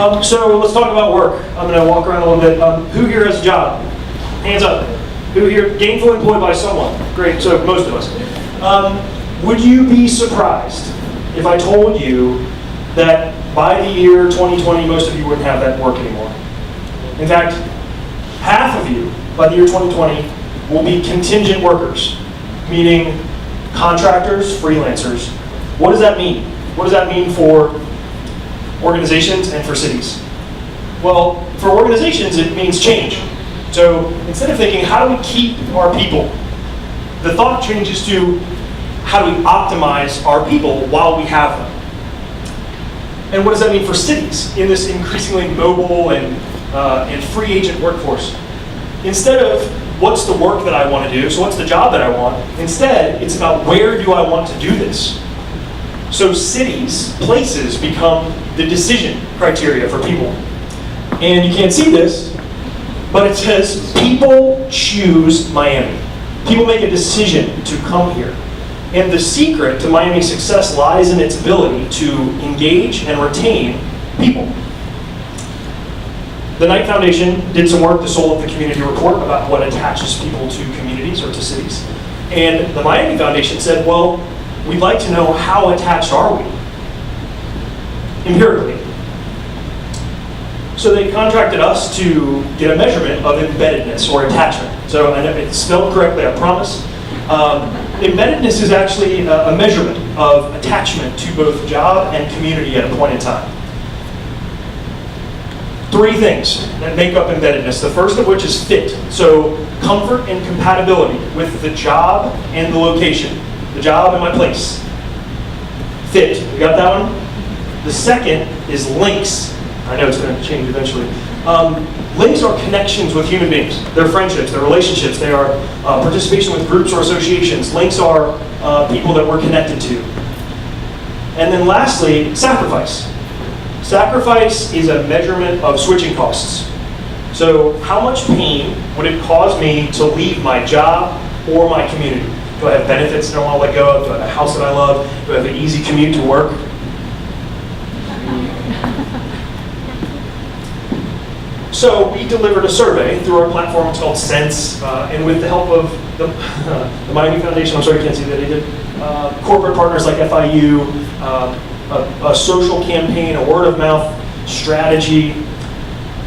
So let's talk about work. I'm going to walk around a little bit. Who here has a job? Hands up. Who here gainfully employed by someone? Great, so most of us. Would you be surprised if I told you that by the year 2020, most of you wouldn't have that work anymore? In fact, half of you by the year 2020 will be contingent workers, meaning contractors, freelancers. What does that mean? What does that mean for organizations and for cities? Well, for organizations, it means change. So instead of thinking, how do we keep our people? The thought changes to, how do we optimize our people while we have them? And what does that mean for cities in this increasingly mobile and free agent workforce? Instead of, what's the work that I want to do, so what's the job that I want? Instead, it's about, where do I want to do this? So cities, places, become the decision criteria for people. And you can't see this, but it says, people choose Miami. People make a decision to come here. And the secret to Miami's success lies in its ability to engage and retain people. The Knight Foundation did some work, the Soul of the Community report, about what attaches people to communities or to cities. And the Miami Foundation said, well, we'd like to know, how attached are we? Empirically. So they contracted us to get a measurement of embeddedness or attachment. So I know it's spelled correctly, I promise. Embeddedness is actually a measurement of attachment to both job and community at a point in time. Three things that make up embeddedness. The first of which is fit. So comfort and compatibility with the job and the location. The job and my place. Fit. You got that one? The second is links. I know it's going to change eventually. Links are connections with human beings. They're friendships, they're relationships, they are participation with groups or associations. Links are people that we're connected to. And then lastly, sacrifice. Sacrifice is a measurement of switching costs. So how much pain would it cause me to leave my job or my community? Do I have benefits that I want to let go of? Do I have a house that I love? Do I have an easy commute to work? So we delivered a survey through our platform. It's called Sense, and with the help of the Miami Foundation, I'm sorry you can't see that they did, corporate partners like FIU, a social campaign, a word of mouth strategy,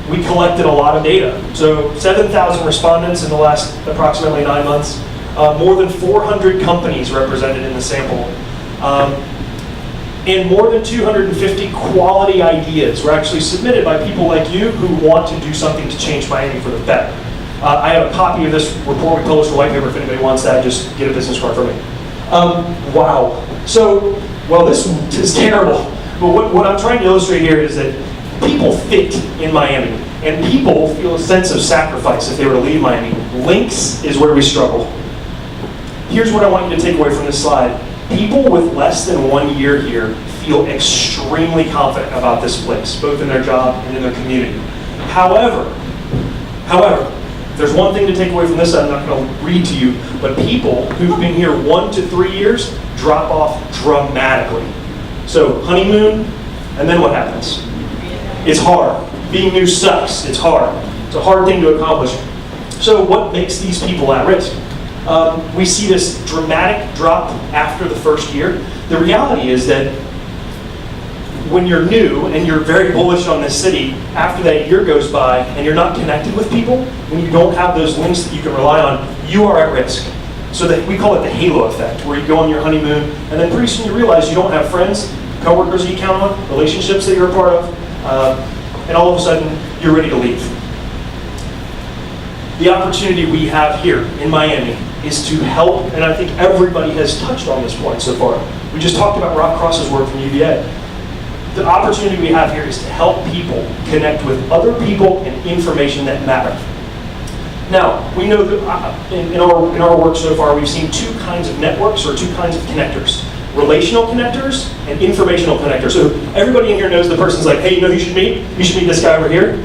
we collected a lot of data. So 7,000 respondents in the last approximately 9 months, more than 400 companies represented in the sample. And more than 250 quality ideas were actually submitted by people like you who want to do something to change Miami for the better. I have a copy of this report. We published a white paper. If anybody wants that, just get a business card from me. Wow. So, well, this is terrible. But what I'm trying to illustrate here is that people fit in Miami. And people feel a sense of sacrifice if they were to leave Miami. Links is where we struggle. Here's what I want you to take away from this slide. People with less than 1 year here feel extremely confident about this place, both in their job and in their community. However, there's one thing to take away from this I'm not going to read to you, but people who've been here 1 to 3 years drop off dramatically. So honeymoon, and then what happens? It's hard. Being new sucks. It's hard. It's a hard thing to accomplish. So what makes these people at risk? We see this dramatic drop after the first year. The reality is that when you're new and you're very bullish on this city, after that year goes by and you're not connected with people, when you don't have those links that you can rely on, you are at risk. So that we call it the halo effect, where you go on your honeymoon and then pretty soon you realize you don't have friends, coworkers that you count on, relationships that you're a part of, and all of a sudden you're ready to leave. The opportunity we have here in Miami is to help, and I think everybody has touched on this point so far. We just talked about Rob Cross's work from UVA. The opportunity we have here is to help people connect with other people and information that matter. Now, we know that in our work so far, we've seen two kinds of networks or two kinds of connectors. Relational connectors and informational connectors. So everybody in here knows the person's like, hey, you know who you should meet? You should meet this guy over here.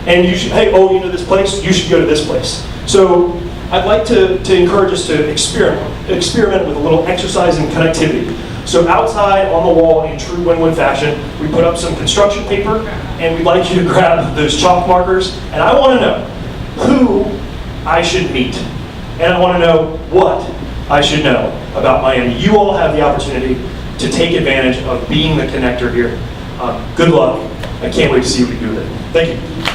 And you should, hey, oh, you know this place? You should go to this place. So I'd like to encourage us to experiment with a little exercise in connectivity. So outside on the wall in true win-win fashion, we put up some construction paper and we'd like you to grab those chalk markers, and I want to know who I should meet, and I want to know what I should know about Miami. You all have the opportunity to take advantage of being the connector here. Good luck. I can't wait to see what you do with it. Thank you.